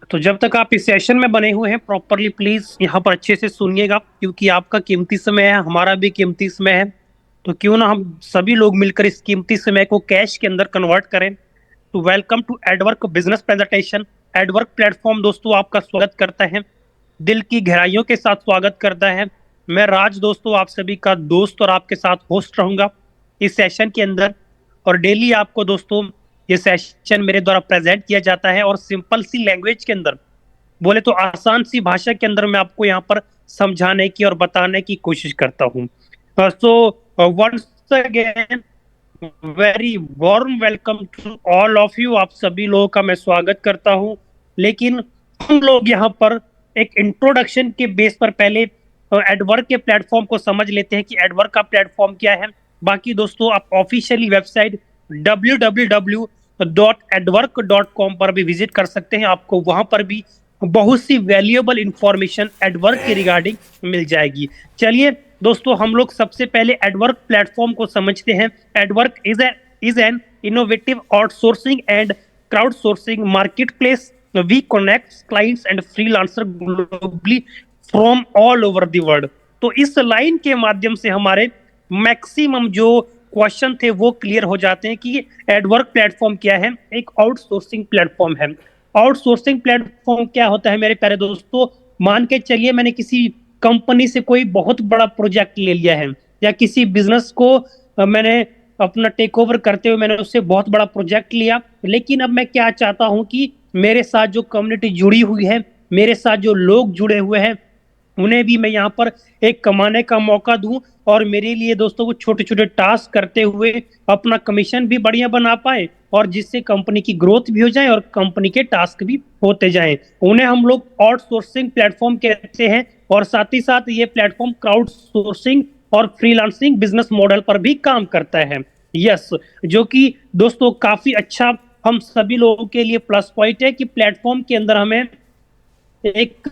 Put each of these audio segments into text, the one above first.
तो जब तक आप इस सेशन में बने हुए हैं प्रॉपरली प्लीज यहाँ पर अच्छे से सुनिएगा, क्योंकि आपका कीमती समय है, हमारा भी कीमती समय है। तो क्यों ना हम सभी लोग मिलकर इस कीमती समय को कैश के अंदर कन्वर्ट करें। तो welcome to Adwork business presentation. Adwork platform दोस्तों आपका स्वागत करता है, दिल की गहराइयों के साथ स्वागत करता है। मैं राज दोस्तों आप सभी का दोस्त और आपके साथ होस्ट रहूंगा इस सेशन के अंदर। और डेली आपको दोस्तों ये सेशन मेरे द्वारा प्रेजेंट किया जाता है और सिंपल सी लैंग्वेज के अंदर, बोले तो आसान सी भाषा के अंदर मैं आपको यहाँ पर समझाने की और बताने की कोशिश करता हूँ। So once again very warm welcome to all of you. आप सभी लोगों का मैं स्वागत करता हूँ। लेकिन हम लोग यहाँ पर एक इंट्रोडक्शन के बेस पर पहले एडवर्क के प्लेटफॉर्म को समझ लेते हैं कि एडवर्क का प्लेटफॉर्म क्या है। बाकी दोस्तों आप ऑफिशियली वेबसाइट www.adwork.com पर भी विजिट कर सकते हैं। आपको वहां पर भी बहुत सी वैल्यूएबल इंफॉर्मेशन एडवर्क के रिगार्डिंग मिल जाएगी। चलिए दोस्तों हम लोग सबसे पहले एडवर्क प्लेटफॉर्म को समझते हैं। Adwork is an innovative outsourcing and crowdsourcing marketplace. We connect clients and freelancer globally from all over the world. तो इस लाइन के माध्यम से हमारे मैक्सिमम जो क्वेश्चन थे वो क्लियर हो जाते हैं कि एडवर्क प्लेटफॉर्म क्या है। एक आउटसोर्सिंग प्लेटफॉर्म है। आउटसोर्सिंग प्लेटफॉर्म क्या होता है मेरे प्यारे दोस्तों? मान के चलिए मैंने किसी कंपनी से कोई बहुत बड़ा प्रोजेक्ट ले लिया है, या किसी बिजनेस को मैंने अपना टेक ओवर करते हुए मैंने उससे बहुत बड़ा प्रोजेक्ट लिया। लेकिन अब मैं क्या चाहता हूं कि मेरे साथ जो कम्युनिटी जुड़ी हुई है, मेरे साथ जो लोग जुड़े हुए हैं, उन्हें भी मैं यहाँ पर एक कमाने का मौका दूं और मेरे लिए दोस्तों वो छोटे छोटे टास्क करते हुए अपना कमीशन भी बढ़िया बना पाए, और जिससे कंपनी की ग्रोथ भी हो जाए और कंपनी के टास्क भी होते जाएं। उन्हें हम लोग आउटसोर्सिंग प्लेटफॉर्म कहते हैं। और साथ ही साथ ये प्लेटफॉर्म क्राउड सोर्सिंग और फ्रीलांसिंग बिजनेस मॉडल पर भी काम करता है। यस, जो कि दोस्तों काफी अच्छा हम सभी लोगों के लिए प्लस पॉइंट है कि प्लेटफॉर्म के अंदर हमें एक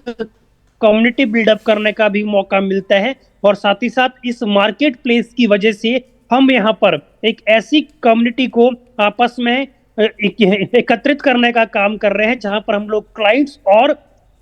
कम्युनिटी बिल्डअप करने का भी मौका मिलता है। और साथ ही साथ इस मार्केट प्लेस की वजह से हम यहाँ पर एक ऐसी कम्युनिटी को आपस में एकत्रित करने का काम कर रहे हैं, जहां पर हम लोग क्लाइंट्स और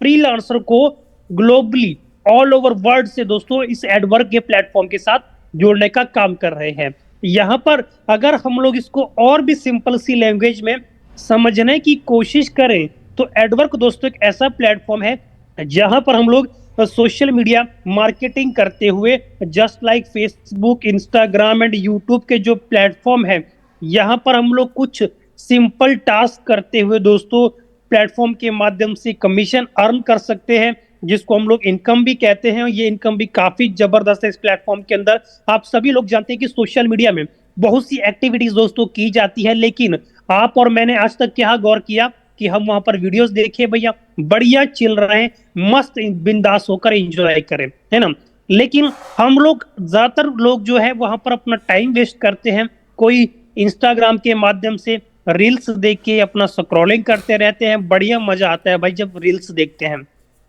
फ्रीलांसर को ग्लोबली ऑल ओवर वर्ल्ड से दोस्तों इस एडवर्क के प्लेटफॉर्म के साथ जोड़ने का काम कर रहे हैं। यहाँ पर अगर हम लोग इसको और भी सिंपल सी लैंग्वेज में समझने की कोशिश करें तो एडवर्क दोस्तों एक ऐसा प्लेटफॉर्म है जहां पर हम लोग सोशल मीडिया मार्केटिंग करते हुए, just like Facebook, Instagram and YouTube के जो प्लेटफॉर्म है, यहाँ पर हम लोग कुछ सिंपल टास्क करते हुए दोस्तों प्लेटफॉर्म के माध्यम से कमीशन अर्न कर सकते हैं, जिसको हम लोग इनकम भी कहते हैं। ये इनकम भी काफी जबरदस्त है इस प्लेटफॉर्म के अंदर। आप सभी लोग जानते हैं कि सोशल मीडिया में बहुत सी एक्टिविटीज दोस्तों की जाती है, लेकिन आप और मैंने आज तक क्या गौर किया कि हम वहां पर वीडियोस देखे, भैया बढ़िया चिल रहे हैं, मस्त बिंदास होकर एंजॉय करें, है ना। लेकिन हम लोग ज्यादातर लोग जो है वहां पर अपना टाइम वेस्ट करते हैं। कोई इंस्टाग्राम के माध्यम से रील्स देख के अपना स्क्रॉलिंग करते रहते हैं, बढ़िया मजा आता है भाई जब रील्स देखते हैं,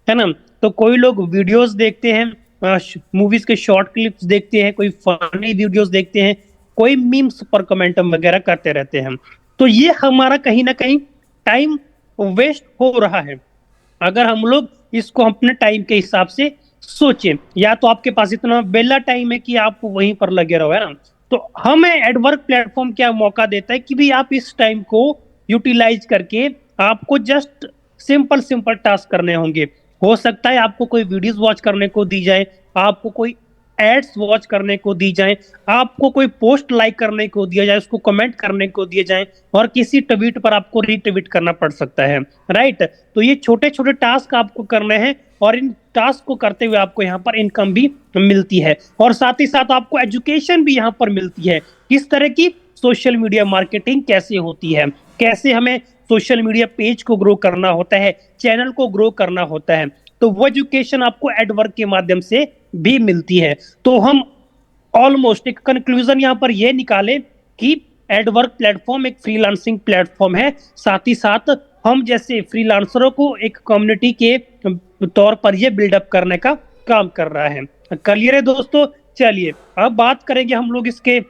है ना। तो कोई लोग वीडियोस देखते हैं, मूवीज के शॉर्ट क्लिप्स देखते हैं, कोई फनी वीडियोस देखते हैं, कोई मीम्स पर कमेंट वगैरह करते रहते हैं। तो ये हमारा कहीं ना कहीं टाइम वेस्ट हो रहा है। अगर हम लोग इसको अपने टाइम के हिसाब से सोचें, या तो आपके पास इतना बेला टाइम है कि आप वहीं पर लगे रहो, है ना। तो हमें एडवर्क प्लेटफॉर्म क्या मौका देता है कि भी आप इस टाइम को यूटिलाइज करके आपको जस्ट सिंपल सिंपल टास्क करने होंगे। हो सकता है आपको कोई वीडियोस वॉच करने को दी जाए, आपको कोई एड्स वॉच करने को दी जाए, आपको कोई पोस्ट लाइक करने को दिया जाए, उसको कमेंट करने को दिए जाए, और किसी ट्वीट पर आपको रीट्वीट करना पड़ सकता है, राइट। तो ये छोटे छोटे टास्क आपको करने हैं, और इन टास्क को करते हुए आपको यहाँ पर इनकम भी मिलती है, और साथ ही साथ आपको एजुकेशन भी यहाँ पर मिलती है। किस तरह की? सोशल मीडिया मार्केटिंग कैसे होती है, कैसे हमें सोशल मीडिया पेज को ग्रो करना होता है, चैनल को ग्रो करना होता है। तो वो एजुकेशन आपको एडवर्क के माध्यम से भी मिलती है। तो हम ऑलमोस्ट एक कंक्लूजन यहाँ पर ये निकाले कि एडवर्क प्लेटफॉर्म एक फ्रीलांसिंग प्लेटफॉर्म है, साथ ही साथ हम जैसे फ्रीलांसरों को एक कम्युनिटी के तौर पर ये बिल्डअप करने का काम कर रहा है। क्लियर है दोस्तों? चलिए अब बात करेंगे हम लोग इसके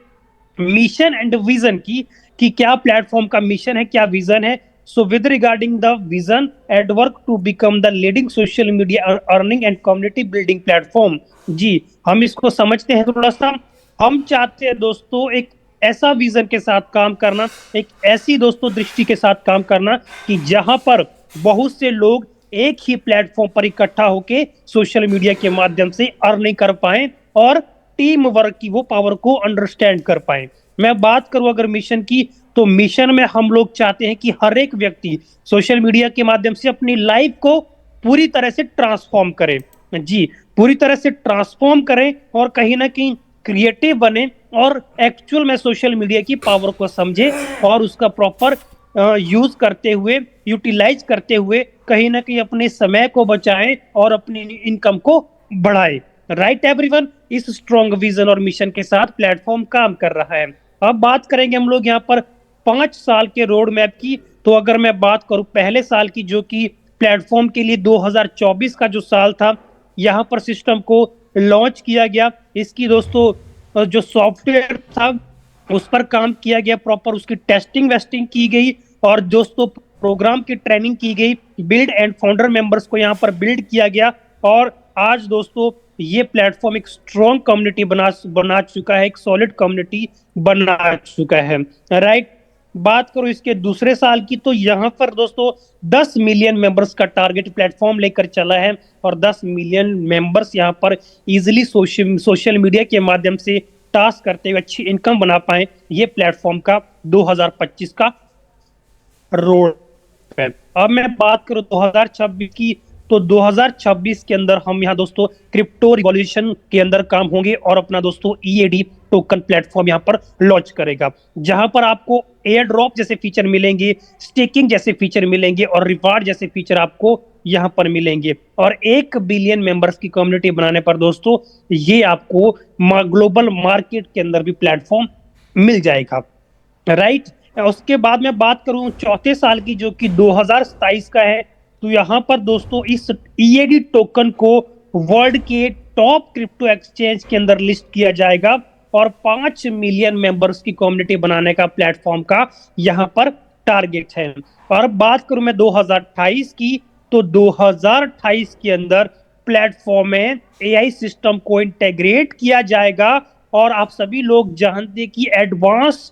मिशन एंड विजन की, कि क्या प्लेटफॉर्म का मिशन है, क्या विजन है, so with regarding the vision Adwork to become the leading social media earning and community building platform. जी, हम इसको समझते हैं थोड़ा सा। हम चाहते हैं दोस्तों एक ऐसा विजन के साथ काम करना, एक ऐसी दोस्तों दृष्टि के साथ काम करना कि जहां पर बहुत से लोग एक ही प्लेटफॉर्म पर इकट्ठा होके सोशल मीडिया के माध्यम से अर्निंग कर पाए और टीम वर्क की वो पावर को अंडरस्टैंड कर पाए। मैं बात करूं अगर मिशन की, तो मिशन में हम लोग चाहते हैं कि हर एक व्यक्ति सोशल मीडिया के माध्यम से अपनी लाइफ को पूरी तरह से ट्रांसफॉर्म करे। जी, पूरी तरह से ट्रांसफॉर्म करें और कहीं ना कहीं क्रिएटिव बने और एक्चुअल में सोशल मीडिया की पावर को समझे और उसका प्रॉपर यूज करते हुए, यूटिलाइज करते हुए कहीं ना कहीं अपने समय को बचाएं और अपनी इनकम को बढ़ाएं। राइट एवरीवन, इस स्ट्रॉन्ग विजन और मिशन के साथ प्लेटफॉर्म काम कर रहा है। अब बात करेंगे हम लोग यहाँ पर 5 साल के रोड मैप की। तो अगर मैं बात करूं पहले साल की, जो कि प्लेटफॉर्म के लिए 2024 का जो साल था, यहाँ पर सिस्टम को लॉन्च किया गया। इसकी दोस्तों जो सॉफ्टवेयर था उस पर काम किया गया, प्रॉपर उसकी टेस्टिंग वेस्टिंग की गई और दोस्तों प्रोग्राम की ट्रेनिंग की गई, बिल्ड एंड फाउंडर मेंबर्स को यहाँ पर बिल्ड किया गया और आज दोस्तों ये प्लेटफॉर्म एक स्ट्रॉन्ग कम्युनिटी बना बना चुका है, एक सॉलिड कम्युनिटी बना चुका है। राइट, बात करो इसके दूसरे साल की, तो यहाँ पर दोस्तों 10 मिलियन मेंबर्स का टारगेट प्लेटफॉर्म लेकर चला है और 10 मिलियन मेंबर्स यहाँ पर इजिली सोशल मीडिया के माध्यम से टास्क करते हुए अच्छी इनकम बना पाए। ये प्लेटफॉर्म का 2025 का रोड मैप। अब मैं बात करूं 2026 की, तो 2026 के अंदर हम यहाँ दोस्तों क्रिप्टो रिवॉल्यूशन के अंदर काम होंगे और अपना दोस्तों ईएडी टोकन प्लेटफॉर्म यहाँ पर लॉन्च करेगा, जहां पर आपको एयर ड्रॉप जैसे फीचर मिलेंगे, स्टेकिंग जैसे फीचर मिलेंगे और रिवार्ड जैसे फीचर आपको यहाँ पर मिलेंगे। और 1 बिलियन मेंबर्स की कम्युनिटी बनाने पर दोस्तों ये आपको ग्लोबल मार्केट के अंदर भी प्लेटफॉर्म मिल जाएगा। राइट, उसके बाद मैं बात करूं चौथे साल की, जो कि 2027 का है, तो यहाँ पर दोस्तों इस ईएडी टोकन को वर्ल्ड के टॉप क्रिप्टो एक्सचेंज के अंदर लिस्ट किया जाएगा और 5 मिलियन मेंबर्स की कम्युनिटी बनाने का प्लेटफॉर्म का यहाँ पर टारगेट है। और बात करूं मैं 2028 की, तो 2028 के अंदर प्लेटफॉर्म में एआई सिस्टम को इंटेग्रेट किया जाएगा और आप सभी लोग जानते हैं कि एडवांस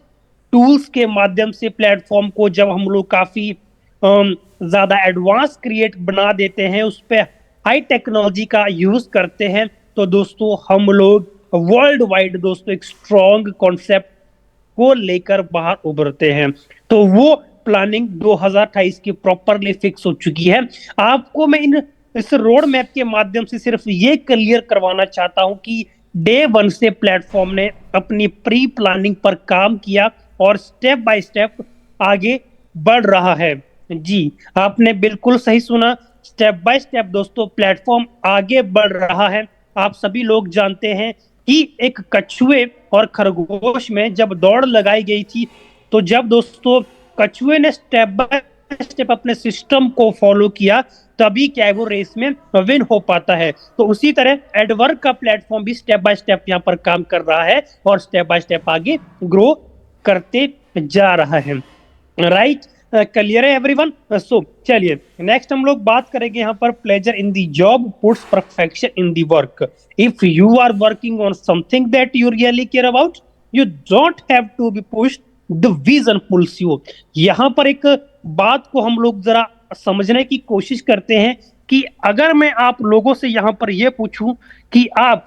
टूल्स के माध्यम से प्लेटफॉर्म को जब हम लोग काफी ज्यादा एडवांस क्रिएट बना देते हैं, उस पर हाई टेक्नोलॉजी का यूज करते हैं, तो दोस्तों हम लोग वर्ल्ड वाइड दोस्तों एक स्ट्रॉन्ग कॉन्सेप्ट को लेकर बाहर उभरते हैं। तो वो प्लानिंग 2028 की प्रॉपरली फिक्स हो चुकी है। आपको मैं इस रोड मैप के माध्यम से सिर्फ ये क्लियर करवाना चाहता हूं कि डे 1 से प्लेटफॉर्म ने अपनी प्री प्लानिंग पर काम किया और स्टेप बाय स्टेप आगे बढ़ रहा है। जी, आपने बिल्कुल सही सुना, स्टेप बाय स्टेप दोस्तों प्लेटफॉर्म आगे बढ़ रहा है। आप सभी लोग जानते हैं कि एक कछुए और खरगोश में जब दौड़ लगाई गई थी, तो जब दोस्तों कछुए ने स्टेप बाय स्टेप अपने सिस्टम को फॉलो किया, तभी क्या है वो रेस में विन हो पाता है। तो उसी तरह एडवर्क का प्लेटफॉर्म भी स्टेप बाय स्टेप यहाँ पर काम कर रहा है और स्टेप बाय स्टेप आगे ग्रो करते जा रहा है। राइट, क्लियर है एवरीवन? सो चलिए नेक्स्ट हम लोग बात करेंगे यहाँ पर pleasure in the job puts perfection in the work. If you are working on something that you really care about, you don't have to be pushed, the vision pulls you. यहाँ पर एक बात को हम लोग जरा समझने की कोशिश करते हैं कि अगर मैं आप लोगों से यहाँ पर यह पूछूं कि आप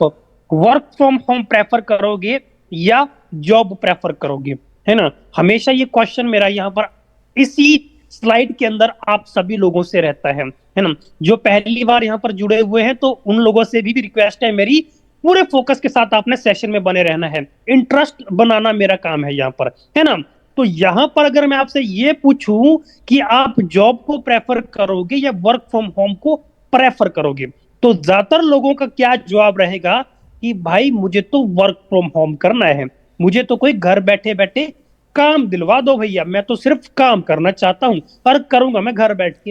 वर्क फ्रॉम होम प्रेफर करोगे या जॉब प्रेफर करोगे, है ना, हमेशा ये क्वेश्चन मेरा यहाँ पर इसी स्लाइड के अंदर आप सभी लोगों से रहता है ना। जो पहली बार यहाँ पर जुड़े हुए हैं तो उन लोगों से भी रिक्वेस्ट है मेरी, पूरे फोकस के साथ आपने सेशन में बने रहना है, इंटरेस्ट बनाना मेरा काम है यहाँ पर, है ना। तो यहाँ पर अगर मैं आपसे ये पूछूं कि आप जॉब को प्रेफर करोगे या वर्क फ्रॉम होम को प्रेफर करोगे, तो ज्यादातर लोगों का क्या जवाब रहेगा कि भाई मुझे तो वर्क फ्रॉम होम करना है, मुझे तो कोई घर बैठे बैठे काम दिलवा दो भैया, मैं तो सिर्फ काम करना चाहता हूं और करूंगा मैं घर बैठ के,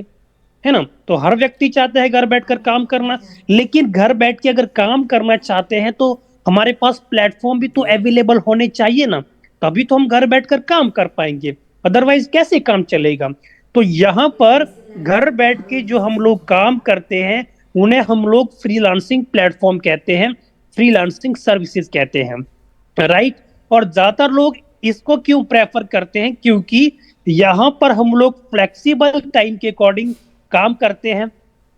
है ना। तो हर व्यक्ति चाहता है घर बैठकर काम करना, लेकिन घर बैठ के अगर काम करना चाहते हैं तो हमारे पास प्लेटफॉर्म भी तो अवेलेबल होने चाहिए ना, तभी तो हम घर बैठकर काम कर पाएंगे, अदरवाइज कैसे काम चलेगा। तो यहाँ पर घर बैठ के जो हम लोग काम करते हैं उन्हें हम लोग फ्रीलांसिंग प्लेटफॉर्म कहते हैं, फ्रीलांसिंग सर्विसेज कहते हैं, राइट। और ज्यादातर लोग इसको क्यों प्रेफर करते हैं, क्योंकि यहाँ पर हम लोग फ्लेक्सिबल टाइम के अकॉर्डिंग काम करते हैं,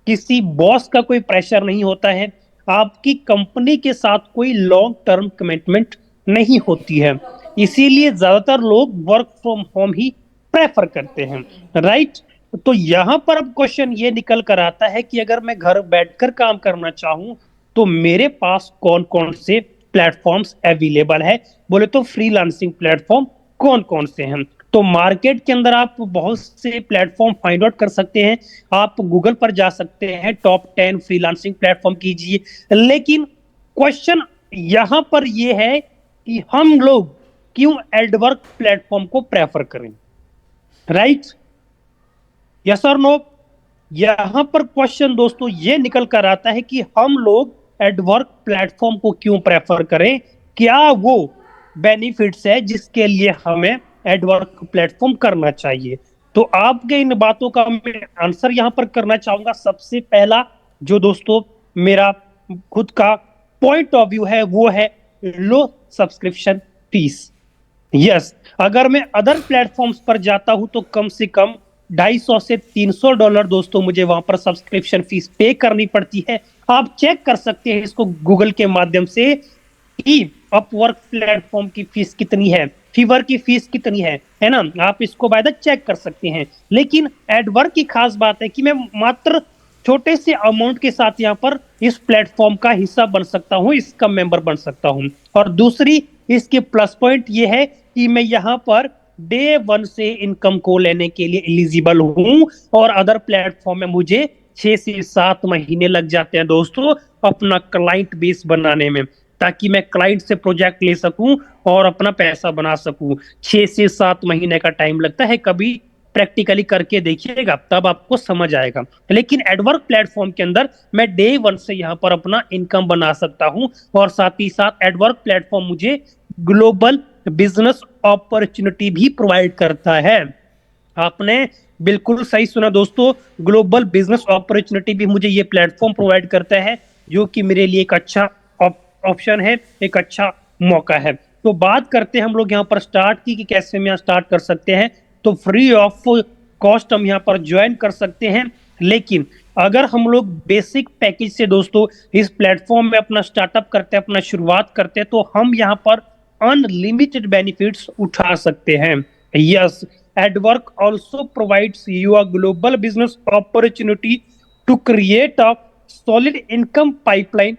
किसी बॉस का कोई प्रेशर नहीं होता है, आपकी कंपनी के साथ कोई लॉन्ग टर्म कमिटमेंट नहीं होती है, इसीलिए ज्यादातर लोग work from home he prefer करते हैं, राइट। तो यहां पर अब क्वेश्चन ये निकल कर आता है कि अगर मैं घर बैठकर काम करना चाहूं तो मेरे पास कौन कौन से प्लेटफॉर्म्स अवेलेबल है। बोले तो फ्रीलांसिंग प्लेटफॉर्म कौन कौन से हैं, तो मार्केट के अंदर आप बहुत से प्लेटफॉर्म फाइंड आउट कर सकते हैं। आप गूगल पर जा सकते हैं, टॉप 10 फ्रीलांसिंग प्लेटफॉर्म कीजिए। लेकिन क्वेश्चन यहां पर यह है कि हम लोग क्यों एडवर्क प्लेटफॉर्म को प्रेफर करें, राइट, यस और नो। यहां पर क्वेश्चन दोस्तों ये निकल कर आता है कि हम लोग एडवर्क प्लेटफॉर्म को क्यों प्रेफर करें, क्या वो बेनिफिट्स है जिसके लिए हमें एडवर्क प्लेटफॉर्म करना चाहिए। तो आपके इन बातों का मैं आंसर यहां पर करना चाहूंगा। सबसे पहला जो दोस्तों मेरा खुद का पॉइंट ऑफ व्यू है वो है लो सब्सक्रिप्शन फीस। यस, अगर मैं अदर प्लेटफॉर्म्स पर जाता हूं तो कम से कम 250 से $300 दोस्तों मुझे वहां पर सब्सक्रिप्शन फीस पे करनी पड़ती है। आप चेक कर सकते हैं इसको गूगल के माध्यम से कि अपवर्क प्लेटफॉर्म की फीस कितनी है, फीवर की फीस कितनी है ना, आप इसको बाय द चेक कर सकते हैं। लेकिन एडवर्क की खास बात है कि मैं मात्र छोटे से अमाउंट के साथ यहाँ पर इस प्लेटफॉर्म का हिस्सा बन सकता हूँ, इसका मेंबर बन सकता हूँ। और दूसरी इसकी प्लस पॉइंट ये है कि मैं यहाँ पर डे 1 से इनकम को लेने के लिए एलिजिबल हूँ, और अदर प्लेटफॉर्म में मुझे 6 से 7 महीने लग जाते हैं दोस्तों अपना क्लाइंट बेस बनाने में, ताकि मैं क्लाइंट से प्रोजेक्ट ले सकूं और अपना पैसा बना सकूं। 6 से 7 महीने का टाइम लगता है, कभी प्रैक्टिकली करके देखिएगा तब आपको समझ आएगा। लेकिन एडवर्क प्लेटफॉर्म के अंदर मैं डे 1 से यहाँ पर अपना इनकम बना सकता हूँ, और साथ ही साथ एडवर्क प्लेटफॉर्म मुझे ग्लोबल बिजनेस अपॉर्चुनिटी भी प्रोवाइड करता है। आपने बिल्कुल सही सुना दोस्तों, ग्लोबल बिजनेस अपॉर्चुनिटी भी मुझे ये प्लेटफॉर्म प्रोवाइड करता है, जो कि मेरे लिए एक अच्छा ऑप्शन है, एक अच्छा मौका है। तो बात करते हैं हम लोग यहाँ पर स्टार्ट की कि कैसे हम यहाँ स्टार्ट कर सकते हैं। तो फ्री ऑफ कॉस्ट हम यहाँ पर ज्वाइन कर सकते हैं। लेकिन अगर हम लोग बेसिक पैकेज से दोस्तों इस प्लेटफॉर्म में अपना स्टार्टअप करते हैं, अपना शुरुआत करते हैं, तो हम यहाँ पर अनलिमिटेड बेनिफिट्स उठा सकते हैं। Yes, Adwork also provides you a global business opportunity to create a solid income pipeline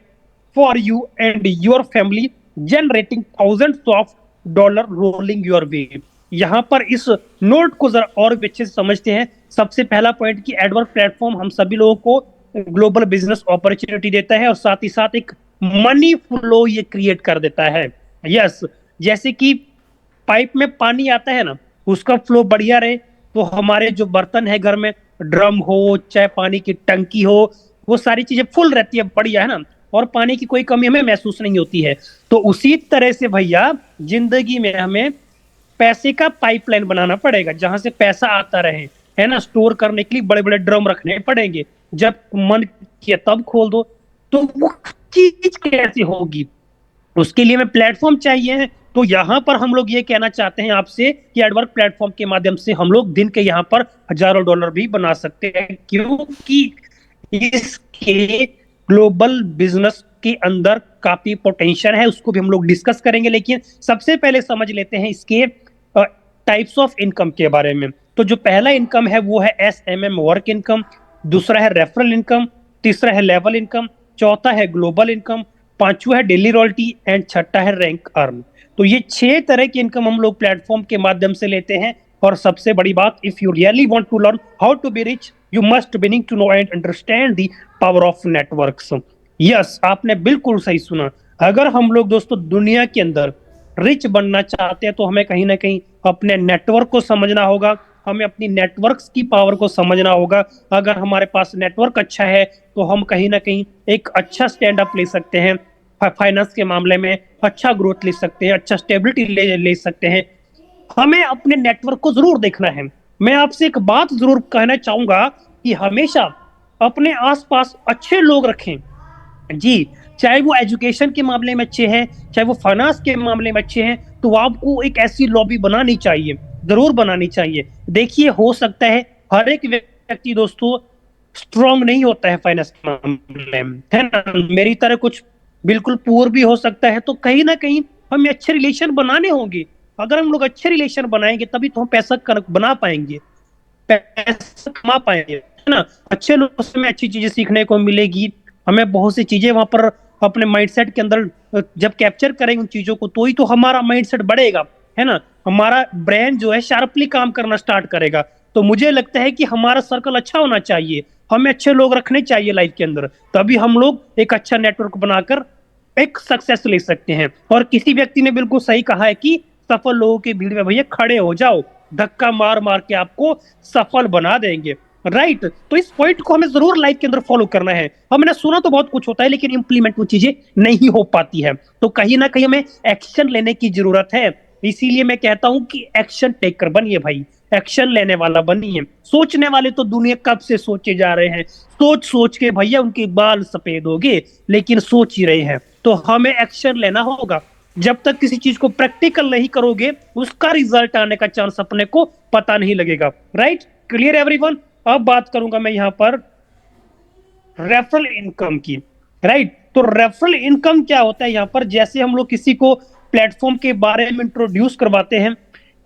for you and your family, generating thousands of dollar rolling your way. यहाँ पर इस नोट को जरा और अच्छे से समझते हैं। सबसे पहला पॉइंट कि एडवर्क प्लेटफॉर्म हम सभी लोगों को ग्लोबल बिजनेस अपॉर्चुनिटी देता है, और साथ ही साथ एक मनी फ्लो ये क्रिएट कर देता है। यस, जैसे कि पाइप में पानी आता है ना, उसका फ्लो बढ़िया रहे तो हमारे जो बर्तन है घर में, ड्रम हो चाहे पानी की टंकी हो, वो सारी चीजें फुल रहती है, बढ़िया है ना, और पानी की कोई कमी हमें महसूस नहीं होती है। तो उसी तरह से भैया जिंदगी में हमें पैसे का पाइपलाइन बनाना पड़ेगा, जहां से पैसा आता रहे, है ना। स्टोर करने के लिए बड़े बड़े ड्रम रखने पड़ेंगे, जब मन किया तब खोल दो। तो वो चीज कैसे होगी, उसके लिए हमें प्लेटफॉर्म चाहिए है। तो यहाँ पर हम लोग ये कहना चाहते हैं आपसे कि एडवर्क प्लेटफॉर्म के माध्यम से हम लोग दिन के यहाँ पर हजारों डॉलर भी बना सकते हैं, क्योंकि इसके ग्लोबल बिजनेस के अंदर काफी पोटेंशियल है, उसको भी हम लोग डिस्कस करेंगे। लेकिन सबसे पहले समझ लेते हैं इसके टाइप्स ऑफ इनकम के बारे में। तो जो पहला इनकम है वो है SMM वर्क इनकम, दूसरा है रेफरल इनकम, तीसरा है लेवल इनकम, चौथा है ग्लोबल इनकम, पांचवा है डेली रॉयल्टी, एंड छठा है रैंक अर्न। तो ये 6 तरह की इनकम हम लोग प्लेटफॉर्म के माध्यम से लेते हैं। और सबसे बड़ी बात, if you really want to learn how to be rich, you must बिनिंग to know and understand the power of networks. Yes, आपने बिल्कुल सही सुना। अगर हम लोग दोस्तों दुनिया के अंदर रिच बनना चाहते हैं तो हमें कहीं ना कहीं अपने नेटवर्क को समझना होगा, हमें अपनी नेटवर्क्स की पावर को समझना होगा। अगर हमारे पास नेटवर्क अच्छा है तो हम कहीं ना कहीं एक अच्छा स्टैंड अप ले सकते हैं, फाइनेंस के मामले में अच्छा ग्रोथ ले सकते हैं, अच्छा स्टेबिलिटी ले सकते हैं। हमें अपने नेटवर्क को जरूर देखना है। मैं आपसे एक बात जरूर कहना चाहूंगा कि हमेशा अपने आसपास अच्छे लोग रखें। जी, चाहे वो एजुकेशन के मामले में अच्छे हैं, चाहे वो फाइनेंस के मामले में अच्छे हैं, तो आपको एक ऐसी लॉबी बनानी चाहिए, जरूर बनानी चाहिए। देखिए, हो सकता है हर एक व्यक्ति दोस्तों स्ट्रांग नहीं होता है फाइनेंस के मामले में, है ना। मेरी तरह कुछ बिल्कुल पुअर भी हो सकता है, तो कहीं ना कहीं हमें अच्छे रिलेशन बनाने होंगे। अगर हम लोग अच्छे रिलेशन बनाएंगे तभी तो हम पैसा बना पाएंगे, पैसा कमा पाएंगे, है ना। अच्छे लोगों से हमें अच्छी चीजें सीखने को मिलेगी। हमें बहुत सी चीजें वहां पर अपने माइंडसेट के अंदर जब कैप्चर करेंगे उन चीजों को, तो ही तो हमारा माइंडसेट बढ़ेगा, है ना। हमारा ब्रेन जो है शार्पली काम करना स्टार्ट करेगा। तो मुझे लगता है कि हमारा सर्कल अच्छा होना चाहिए, हमें अच्छे लोग रखने चाहिए लाइफ के अंदर, तभी हम लोग एक अच्छा नेटवर्क बनाकर एक सक्सेस ले सकते हैं। और किसी व्यक्ति ने बिल्कुल सही कहा है कि सफल लोगों की भीड़ में भैया खड़े हो जाओ, धक्का मार मार के आपको सफल बना देंगे। राइट, तो इस पॉइंट को हमें जरूर लाइफ के अंदर फॉलो करना है। हमने सुना तो बहुत कुछ होता है, लेकिन इंप्लीमेंट वो चीजें नहीं हो पाती है। तो कहीं ना कहीं हमें एक्शन लेने की जरूरत है। इसीलिए मैं कहता हूं कि एक्शन टेकर बनिए भाई, एक्शन लेने वाला बनिए। सोचने वाले तो दुनिया कब से सोचे जा रहे हैं, सोच सोच के भैया उनके बाल सफेद हो गए, लेकिन सोच ही रहे हैं। तो हमें एक्शन लेना होगा। जब तक किसी चीज को प्रैक्टिकल नहीं करोगे, उसका रिजल्ट आने का चांस अपने को पता नहीं लगेगा। Right, clear everyone. अब बात करूंगा मैं यहाँ पर रेफरल इनकम की। राइट, तो रेफरल इनकम क्या होता है यहाँ पर, जैसे हम लोग किसी को प्लेटफॉर्म के बारे में इंट्रोड्यूस करवाते हैं।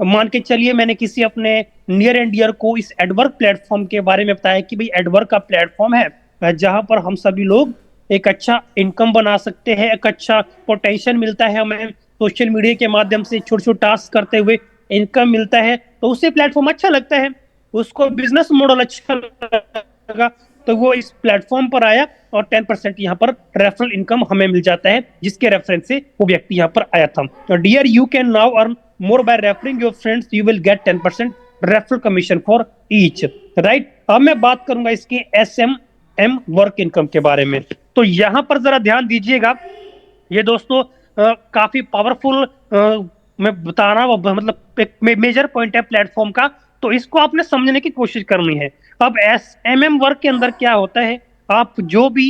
मान के चलिए मैंने किसी अपने नियर एंड डियर को इस एडवर्क प्लेटफॉर्म के बारे में बताया कि भाई एडवर्क का प्लेटफॉर्म है जहां पर हम सभी लोग एक अच्छा इनकम बना सकते हैं, एक अच्छा पोटेंशियल मिलता है हमें सोशल मीडिया के माध्यम से छोटे छोटे टास्क करते हुए इनकम मिलता है। तो उसे प्लेटफॉर्म अच्छा लगता है, उसको बिजनेस मॉडल अच्छा लगा, तो वो इस प्लेटफॉर्म पर आया और 10% यहाँ पर रेफरल इनकम हमें मिल जाता है, जिसके रेफरेंस से वो व्यक्ति यहाँ पर आया था। Dear, you can now earn more by referring your friends, you will get 10% referral commission for each. Right, अब मैं बात करूंगा इसके SMM वर्क इनकम के बारे में। तो यहाँ पर जरा ध्यान दीजिएगा, ये दोस्तों काफी पावरफुल मैं बता रहा हूँ, मतलब एक मेजर पॉइंट है प्लेटफॉर्म का, तो इसको आपने समझने की कोशिश करनी है। अब SMM वर्क के अंदर क्या होता है, आप जो भी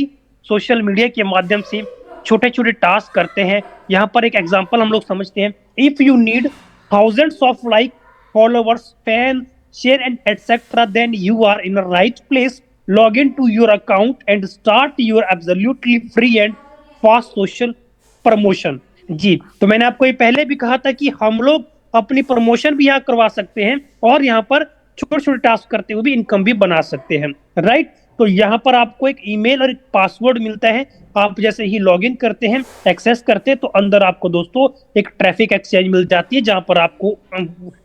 सोशल मीडिया के माध्यम से छोटे छोटे टास्क करते हैं, यहाँ पर एक एग्जांपल हम लोग समझते हैं। If you need thousands of like, followers, fan, share and etcetera, then you are in a right place. Log in to your account and start your absolutely free and fast social promotion. जी, तो मैंने आपको ये पहले भी कहा था कि हम लोग अपनी प्रमोशन भी यहाँ करवा सकते हैं और यहाँ पर छोटे छोटे टास्क करते हुए भी इनकम भी बना सकते हैं। राइट, तो यहाँ पर आपको एक ईमेल और एक पासवर्ड मिलता है। आप जैसे ही लॉगिन करते हैं, एक्सेस करते हैं, तो अंदर आपको दोस्तों एक ट्रैफिक एक्सचेंज मिल जाती है, जहां पर आपको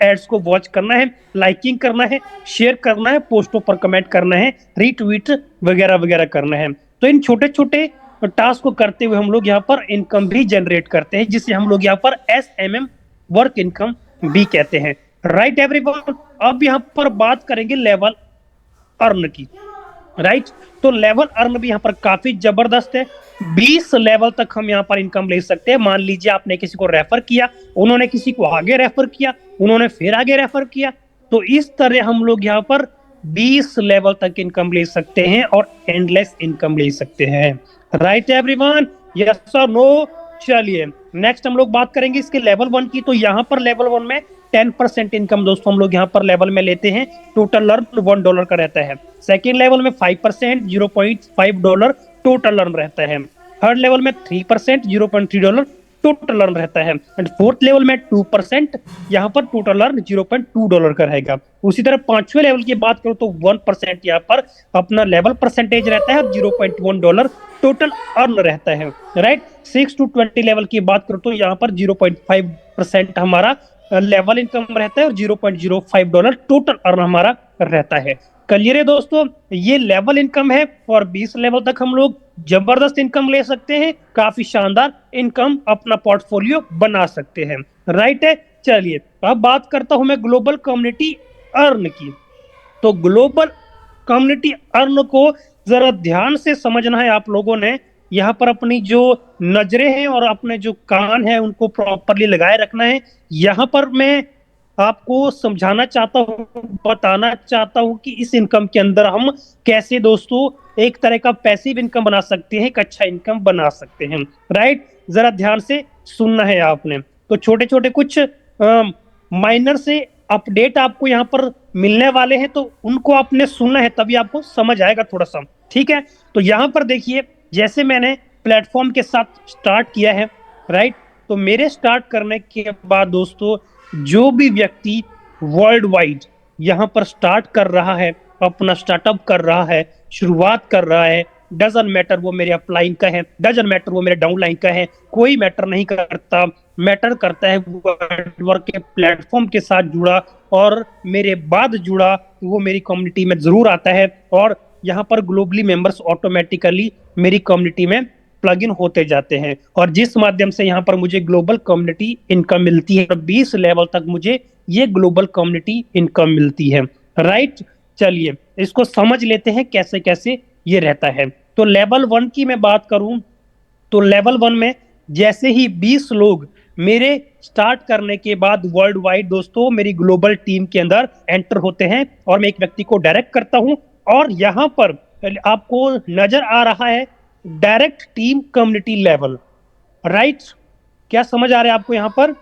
एड्स को वॉच करना है, लाइकिंग करना है, शेयर करना है, पोस्टों पर कमेंट करना है, रीट्वीट वगैरह वगैरह करना है। तो इन छोटे छोटे टास्क को करते हुए हम लोग यहाँ पर इनकम भी जनरेट करते हैं, जिसे हम लोग यहाँ पर SMM वर्क इनकम भी कहते हैं। राइट एवरीवन, अब यहाँ पर बात करेंगे लेवल अर्न की। राइट, तो लेवल अर्न भी यहाँ पर काफी जबरदस्त है। 20 लेवल तक हम यहाँ पर इनकम ले सकते हैं। मान लीजिए आपने किसी को रेफर किया, उन्होंने किसी को आगे रेफर किया, उन्होंने फिर आगे रेफर किया, तो इस तरह हम लोग यहाँ पर 20 लेवल तक इनकम ले सकते हैं और एंडलेस इनकम ले सकते हैं। राइट एवरीवन, यस और नो। चलिए नेक्स्ट हम लोग बात करेंगे इसके लेवल 1 की। तो यहाँ पर लेवल 1 में 10% इनकम दोस्तों हम लोग यहाँ पर लेवल में लेते हैं। टोटल अर्न $1 का रहता है। सेकेंड लेवल में 5%, $0.5 टोटल अर्न रहता है। थर्ड लेवल में 3%, $0.3 टोटल अर्न रहता है। एंड फोर्थ लेवल में 2%, यहाँ पर टोटल अर्न $0.2 का रहेगा। उसी तरह पांचवें लेवल की बात करो तो 1% यहाँ पर अपना लेवल परसेंटेज रहता है और $0.1 टोटल अर्न रहता है। राइट, 6 to 20 लेवल की बात करो तो यहाँ पर 0.5% हमारा लेवल इनकम रहता है और $0.05 टोटल अर्न हमारा रहता है। क्लियर है दोस्तों, ये लेवल इनकम है और 20 लेवल तक हम लोग जबरदस्त इनकम ले सकते हैं, काफी शानदार इनकम अपना पोर्टफोलियो बना सकते हैं। राइट है, चलिए अब बात करता हूं मैं ग्लोबल कम्युनिटी अर्न की। तो ग्लोबल कम्युनिटी अर्न को जरा ध्यान से समझना है आप लोगों ने। यहाँ पर अपनी जो नजरें हैं और अपने जो कान हैं उनको प्रॉपरली लगाए रखना है। यहाँ पर मैं आपको समझाना चाहता हूँ, बताना चाहता हूँ कि इस इनकम के अंदर हम कैसे दोस्तों एक तरह का पैसिव इनकम बना सकते हैं, एक अच्छा इनकम बना सकते हैं। राइट, जरा ध्यान से सुनना है आपने। तो छोटे छोटे कुछ माइनर से अपडेट आपको यहाँ पर मिलने वाले हैं, तो उनको आपने सुनना है, तभी आपको समझ आएगा थोड़ा सा। ठीक है, तो यहाँ पर देखिए, जैसे मैंने प्लेटफॉर्म के साथ स्टार्ट किया है, राइट, तो मेरे स्टार्ट करने के बाद दोस्तों जो भी व्यक्ति वर्ल्ड वाइड यहाँ पर स्टार्ट कर रहा है, अपना स्टार्टअप कर रहा है, शुरुआत कर रहा है, डजन मैटर वो मेरे अपलाइन का है, डजन मैटर वो मेरे डाउनलाइन का है, कोई मैटर नहीं करता। मैटर करता है वो वर्क के प्लेटफॉर्म के साथ जुड़ा और मेरे बाद जुड़ा, वो मेरी कम्युनिटी में जरूर आता है, और यहाँ पर ग्लोबली मेंबर्स ऑटोमेटिकली मेरी कम्युनिटी में प्लग इन होते जाते हैं, और जिस माध्यम से यहाँ पर मुझे ग्लोबल कम्युनिटी इनकम मिलती है, 20 लेवल तक मुझे ये ग्लोबल कम्युनिटी इनकम मिलती है। राइट, चलिए इसको समझ लेते हैं कैसे कैसे ये रहता है। तो लेवल 1 की मैं बात करूं, तो लेवल 1 में जैसे ही 20 लोग मेरे स्टार्ट करने के बाद वर्ल्ड वाइड दोस्तों मेरी ग्लोबल टीम के अंदर एंटर होते हैं, और मैं एक व्यक्ति को डायरेक्ट करता हूं, और यहां पर आपको नजर आ रहा है direct team community level. Right, क्या समझ आ रहा है आपको यहाँ पर?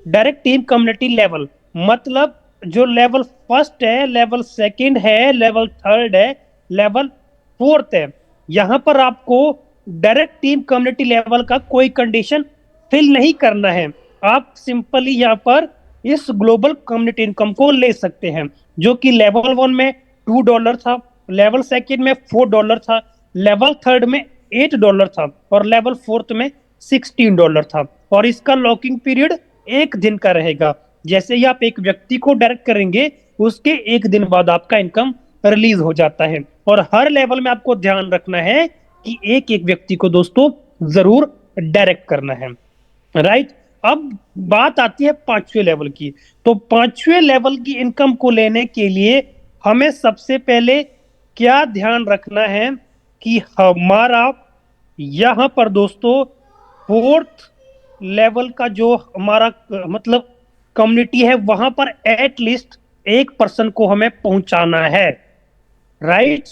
डायरेक्ट टीम कम्युनिटी लेवल मतलब जो लेवल फर्स्ट है, लेवल सेकंड है, लेवल थर्ड है, लेवल फोर्थ है, यहां पर आपको डायरेक्ट टीम कम्युनिटी लेवल का कोई कंडीशन फिल नहीं करना है। आप सिंपली यहां पर इस ग्लोबल कम्युनिटी इनकम को ले सकते हैं, जो कि लेवल 1 में $2 था, लेवल सेकंड में $4 था, लेवल थर्ड में $8 था, और लेवल फोर्थ में $16 था। और इसका लॉकिंग पीरियड 1 दिन का रहेगा। जैसे ही आप एक व्यक्ति को डायरेक्ट करेंगे, उसके 1 दिन बाद आपका इनकम रिलीज हो जाता है। और हर लेवल में आपको ध्यान रखना है कि एक एक व्यक्ति को दोस्तों जरूर डायरेक्ट करना है। राइट, अब बात आती है 5वें लेवल की। तो 5वें लेवल की इनकम को लेने के लिए हमें सबसे पहले क्या ध्यान रखना है कि हमारा यहां पर दोस्तों फोर्थ लेवल का जो हमारा मतलब कम्युनिटी है, वहां पर एटलीस्ट एक पर्सन को हमें पहुंचाना है। राइट,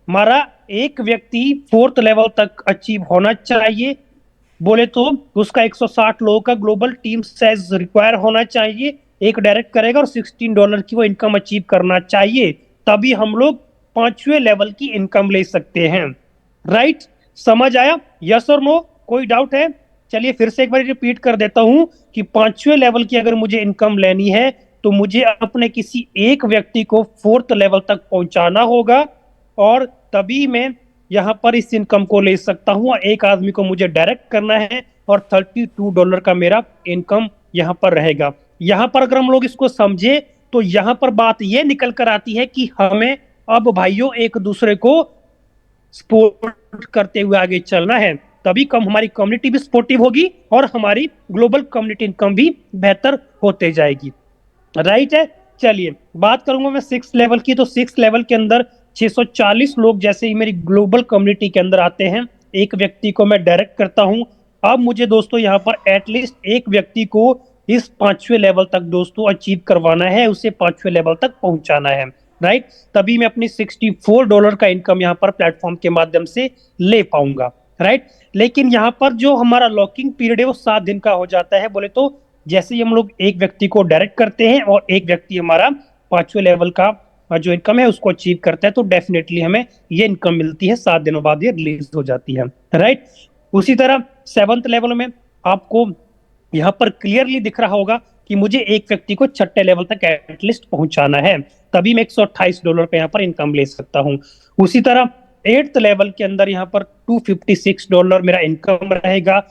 हमारा एक व्यक्ति फोर्थ लेवल तक अचीव होना चाहिए, बोले तो उसका 160 लोगों का ग्लोबल टीम साइज रिक्वायर होना चाहिए, एक डायरेक्ट करेगा, और $16 की वो इनकम अचीव करना चाहिए, तभी हम लोग 5वें लेवल की इनकम ले सकते हैं। राइट, समझ आया? यस और नो, कोई डाउट है? चलिए फिर से एक बार रिपीट कर देता हूं कि 5वें लेवल की अगर मुझे इनकम लेनी है, तो मुझे अपने किसी एक व्यक्ति को फोर्थ लेवल तक पहुंचाना होगा, और तभी मैं यहाँ पर इस इनकम को ले सकता हूँ। और एक आदमी को मुझे डायरेक्ट करना है, और $32 का मेरा इनकम यहाँ पर रहेगा। यहाँ पर अगर हम लोग इसको समझे, तो यहाँ पर बात ये निकल कर आती है कि हमें अब भाइयों एक दूसरे को सपोर्ट करते हुए आगे चलना है, तभी कम हमारी कम्युनिटी भी सपोर्टिव होगी, और हमारी ग्लोबल कम्युनिटी इनकम भी बेहतर होते जाएगी। राइट है, चलिए बात करूंगा मैं 6 लेवल की। तो 6 लेवल के अंदर 640 लोग जैसे ही मेरी ग्लोबल कम्युनिटी के अंदर आते हैं, एक व्यक्ति को मैं डायरेक्ट करता हूं। अब मुझे दोस्तों यहाँ पर एटलीस्ट एक व्यक्ति को इस 5वें लेवल तक दोस्तों अचीव करवाना है, उसे 5वें लेवल तक पहुंचाना है। राइट, तभी मैं अपनी $64 का इनकम यहाँ पर प्लेटफॉर्म के माध्यम से ले पाऊंगा। राइट, लेकिन यहाँ पर जो हमारा लॉकिंग पीरियड है वो 7 दिन का हो जाता है। बोले तो जैसे ही हम लोग एक व्यक्ति को डायरेक्ट करते हैं, और एक व्यक्ति हमारा 5वें लेवल का जो इनकम है उसको अचीव करता है, तो डेफिनेटली हमें ये इनकम मिलती है, 7 दिनों बाद ये रिलीज हो जाती है। राइट, उसी तरह 7th लेवल में आपको यहाँ पर क्लियरली दिख रहा होगा कि मुझे एक व्यक्ति को 6ठे लेवल तक एटलीस्ट पहुंचाना है, तभी मैं $128 पे यहाँ पर इनकम ले सकता हूँ। उसी तरह 8th लेवल के अंदर यहाँ पर $256 मेरा इनकम रहेगा।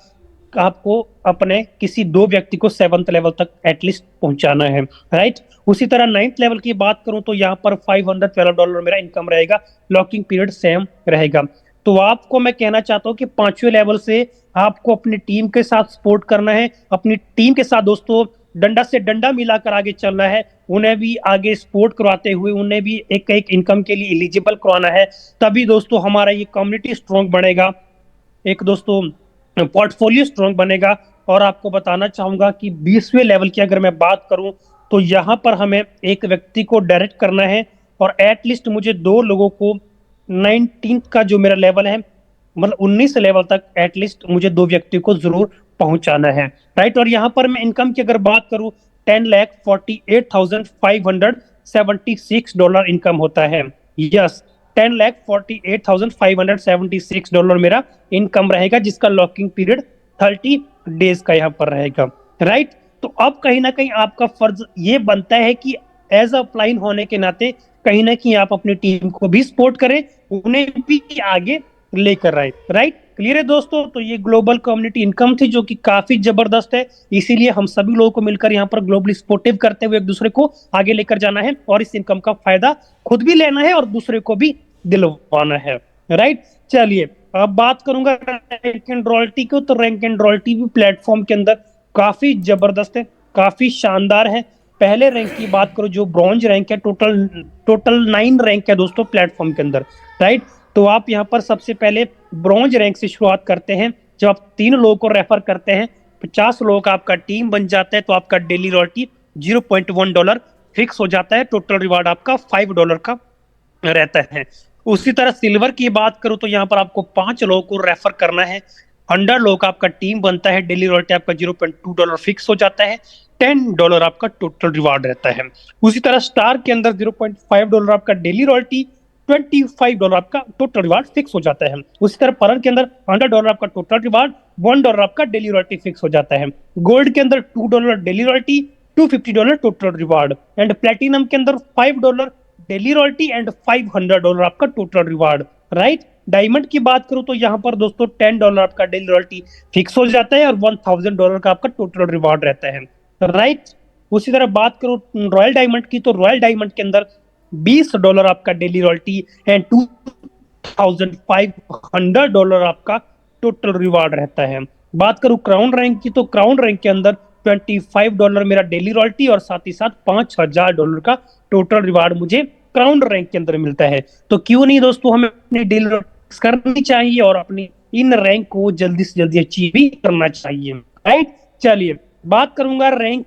आपको अपने किसी 2 व्यक्ति को 7th लेवल तक एटलीस्ट पहुंचाना है। राइट, उसी तरह 9th लेवल की बात करूं तो यहाँ पर $512 मेरा इनकम रहेगा, लॉकिंग पीरियड सेम रहेगा। तो आपको मैं कहना चाहता हूं कि 5वें लेवल से आपको अपनी टीम के साथ सपोर्ट करना है, अपनी टीम के साथ दोस्तों डंडा से डंडा मिलाकर आगे चलना है, उन्हें भी आगे सपोर्ट करवाते हुए उन्हें भी एक एक इनकम के लिए एलिजिबल करवाना है, तभी दोस्तों हमारा ये कम्युनिटी स्ट्रॉन्ग बनेगा, एक दोस्तों पोर्टफोलियो स्ट्रॉन्ग बनेगा। और आपको बताना चाहूंगा कि 20वें लेवल की अगर मैं बात करूं, तो यहाँ पर हमें एक व्यक्ति को डायरेक्ट करना है और एटलीस्ट मुझे दो लोगों को 19 का जो मेरा लेवल है, मतलब 19 लेवल तक एटलीस्ट मुझे दो व्यक्ति को जरूर पहुंचाना है, राइट। और यहाँ पर मैं इनकम की अगर बात करूं, $10,48,576 इनकम होता है। यस, $10,48,576 मेरा इनकम रहेगा, जिसका लॉकिंग पीरियड 30 डेज का यहाँ पर रहेगा, राइट। तो अब कहीं ना कहीं आपका फर्ज ये बनता है कि एज अ होने के नाते कहीं ना कहीं आप अपनी टीम को भी सपोर्ट करें, उन्हें भी आगे लेकर आए, राइट। क्लियर है दोस्तों? तो ये ग्लोबल कम्युनिटी इनकम थी जो कि काफी जबरदस्त है, इसीलिए हम सभी लोगों को मिलकर यहाँ पर ग्लोबली सपोर्टिव करते हुए एक दूसरे को आगे लेकर जाना है और इस इनकम का फायदा खुद भी लेना है और दूसरे को भी दिलवाना है, राइट। चलिए अब बात करूंगा रैंक एंड रॉयल्टी को। तो रैंक एंड रॉयल्टी भी प्लेटफॉर्म के अंदर काफी जबरदस्त है, काफी शानदार है। पहले रैंक की बात करो जो ब्रॉन्ज रैंक है, टोटल टोटल 9 रैंक है दोस्तों प्लेटफॉर्म के अंदर, राइट। तो आप यहाँ पर सबसे पहले ब्रॉन्ज रैंक से शुरुआत करते हैं। जब आप 3 लोगों को रेफर करते हैं, 50 लोगों का आपका टीम बन जाता है, तो आपका डेली रॉयल्टी $0.1 फिक्स हो जाता है। टोटल रिवार्ड आपका $5 का रहता है। उसी तरह सिल्वर की बात करूं तो यहाँ पर आपको 5 लोगों को रेफर करना है, 100 लोगों का आपका टीम बनता है, डेली रॉयल्टी आपका $0.2 फिक्स हो जाता है, $10 आपका टोटल रिवार्ड रहता है। उसी तरह स्टार के अंदर $0.5 आपका डेली रॉयल्टी, $25 आपका टोटल रिवार्ड फिक्स हो जाता है। उसी तरह परल के अंदर $100 आपका टोटल रिवार्ड, $1 आपका डेली रॉयल्टी फिक्स हो जाता है। गोल्ड के अंदर $2 daily royalty, $250 total reward. And platinum के अंदर $5 डेली रॉयल्टी एंड $500 आपका टोटल रिवार्ड, राइट। डायमंड की बात करूं तो यहाँ पर दोस्तों $10 आपका डेली रॉयल्टी फिक्स हो जाता है और $1,000 का आपका टोटल रिवार्ड रहता है, राइट। उसी तरह बात करूं रॉयल डायमंड की, तो रॉयल डायमंड के अंदर $20 आपका डेली रॉयल्टी एंड $2,500 आपका टोटल रिवार्ड रहता है। बात करूं क्राउन रैंक की, तो क्राउन रैंक के अंदर $25 मेरा डेली रॉयल्टी और साथ ही साथ $5,000 का टोटल रिवार्ड मुझे क्राउन रैंक के अंदर मिलता है। तो क्यों नहीं दोस्तों, हमें अपनी डेली करनी चाहिए और अपनी इन रैंक को जल्दी से जल्दी अचीव भी करना चाहिए, राइट। चलिए बात करूंगा रैंक,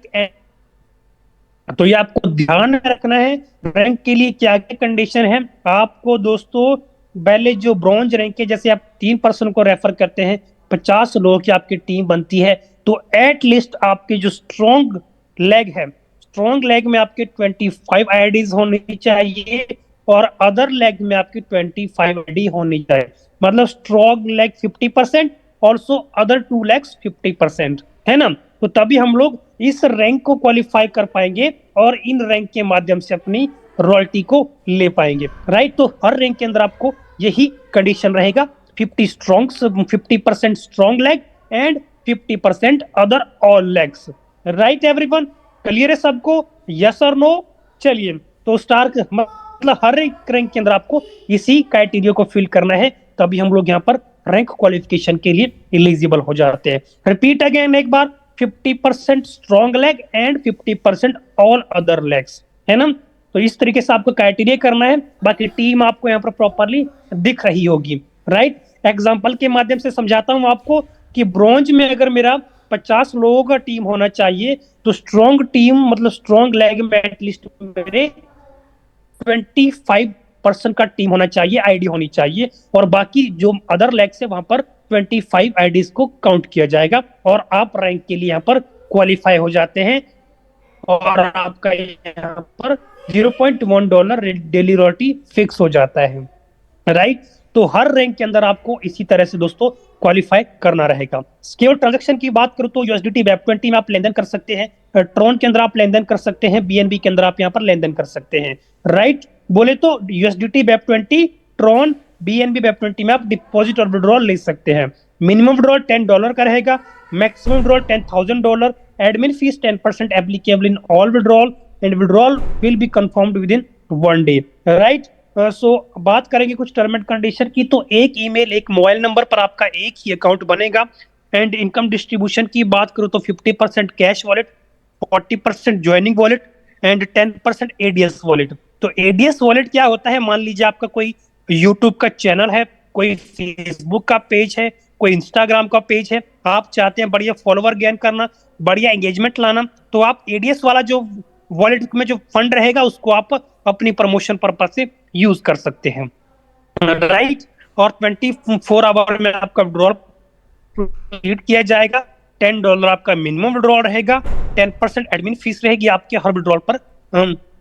तो ये आपको ध्यान में रखना है रैंक के लिए क्या क्या कंडीशन है। आपको दोस्तों पहले जो ब्रॉन्ज रैंक है, जैसे आप 3 पर्सन को रेफर करते हैं, 50 लोगों की आपकी टीम बनती है, तो एट लिस्ट आपके जो स्ट्रॉन्ग लेग है, स्ट्रॉन्ग लेग में आपके 25 आईडीज होनी चाहिए और अदर लेग में आपकी 25 आईडी होनी चाहिए। मतलब strong leg 50%, also other 2 legs 50%, है ना। तो तभी हम लोग इस रैंक को क्वालिफाई कर पाएंगे और इन रैंक के माध्यम से अपनी रॉयल्टी को ले पाएंगे, राइट। तो हर रैंक के अंदर आपको यही कंडीशन रहेगा, 50% strong leg and 50% other all legs, right everyone. Clear है सबको? यस और नो? चलिए तो स्टार मतलब हर एक रैंक के अंदर आपको इसी क्राइटेरिया को फिल करना है, तभी हम लोग यहाँ पर रैंक क्वालिफिकेशन के लिए एलिजिबल हो जाते हैं। रिपीट अगेन एक बार, 50% strong leg and 50% all other legs, है ना। तो इस तरीके से आपको क्राइटेरिया करना है, बाकी टीम आपको यहाँ पर प्रॉपरली दिख रही होगी, राइट। एग्जाम्पल के माध्यम से समझाता हूं आपको कि ब्रॉन्ज में अगर मेरा 50 लोगों का टीम होना चाहिए, तो स्ट्रॉन्ग टीम मतलब स्ट्रॉन्ग लेग में एटलीस्ट मेरे 25% का टीम होना चाहिए, आईडी होनी चाहिए, और बाकी जो अदर लेग से वहां पर 25 आईडीज को काउंट किया जाएगा और आप रैंक के लिए यहाँ पर क्वालिफाई हो जाते हैं और आपका यहाँ पर $0.1 डेली रॉयल्टी फिक्स हो जाता है, राइट। तो हर रैंक के अंदर आपको इसी तरह से दोस्तों क्वालिफाई करना रहेगा। केवल ट्रांजैक्शन की बात करूं तो यूएसडीटी वेब20 में आप लेन देन कर सकते हैं, ट्रॉन के अंदर आप लेन देन कर सकते हैं, बीएनबी के अंदर आप यहाँ पर लेन देन कर सकते हैं, राइट। बोले तो यूएसडीटी वेब20, ट्रॉन, बीएनबी वेब20 में आप डिपॉजिट और विड्रॉल ले सकते हैं। मिनिमम विड्रॉल $10 का रहेगा, maximum withdrawal $10,000, admin fee 10% applicable in all withdrawal and withdrawal will be confirmed within 1 day, right. So बात करेंगे कुछ टर्म एंड कंडीशन की, तो एक ईमेल एक मोबाइल नंबर पर आपका एक ही अकाउंट बनेगा। एंड इनकम डिस्ट्रीब्यूशन की बात करूं तो 50% cash wallet, 40% joining wallet and 10% ADS wallet. तो एडीएस वॉलेट क्या होता है, मान लीजिए आपका कोई यूट्यूब का चैनल है, कोई फेसबुक का पेज है, कोई इंस्टाग्राम का पेज है, आप चाहते हैं बढ़िया फॉलोवर गेन करना, बढ़िया एंगेजमेंट लाना, तो आप एडीएस वाला जो वॉलेट में जो फंड रहेगा उसको आप अपनी प्रमोशन पर्पज से यूज कर सकते हैं, राइट। और 24 आवर में आपका विड्रॉल रीड किया जाएगा। $10 आपका मिनिमम विड्रॉल रहेगा। 10% एडमिन फीस रहेगी आपके हर विड्रॉल पर,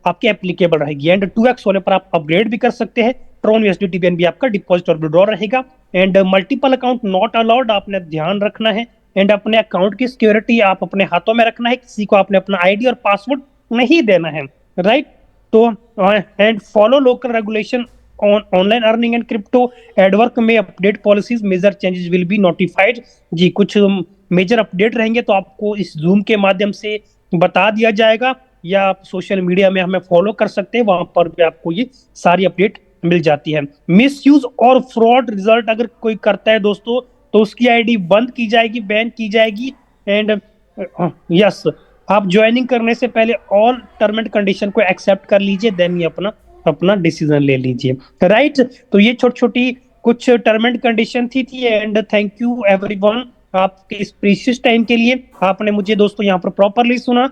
आपके एप्लीकेबल रहेगी। एंड 2x होने पर आप अपग्रेड भी कर सकते हैं। ट्रोन यूएसडीटी भी आपका डिपॉजिट और विड्रॉल रहेगा। And multiple account not allowed, आपने ध्यान रखना है। एंड अपने अकाउंट की सिक्योरिटी आप अपने हाथों में रखना है, किसी को आपने अपना आईडी और पासवर्ड नहीं देना है, राइट। तो and follow local regulation on online earning and crypto. Adwork में update policies, major changes will be notified. जी, कुछ मेजर अपडेट रहेंगे तो आपको इस जूम के माध्यम से बता दिया जाएगा, या आप सोशल मीडिया में हमें फॉलो कर सकते हैं, वहां पर भी आपको ये सारी अपडेट मिल जाती है। मिस यूज और फ्रॉड रिजल्ट अगर कोई करता है दोस्तों, तो उसकी आईडी बंद की जाएगी, बैन की जाएगी। एंड यस, आप ज्वाइनिंग करने से पहले ऑल टर्म एंड कंडीशन को एक्सेप्ट कर लीजिए, देन ये अपना अपना डिसीजन ले लीजिए, राइट। तो ये छोटी छोटी कुछ टर्म एंड कंडीशन थी। एंड थैंक यू एवरीवन आपके इस प्रीशियस टाइम के लिए। आपने मुझे दोस्तों यहाँ पर प्रॉपरली सुना।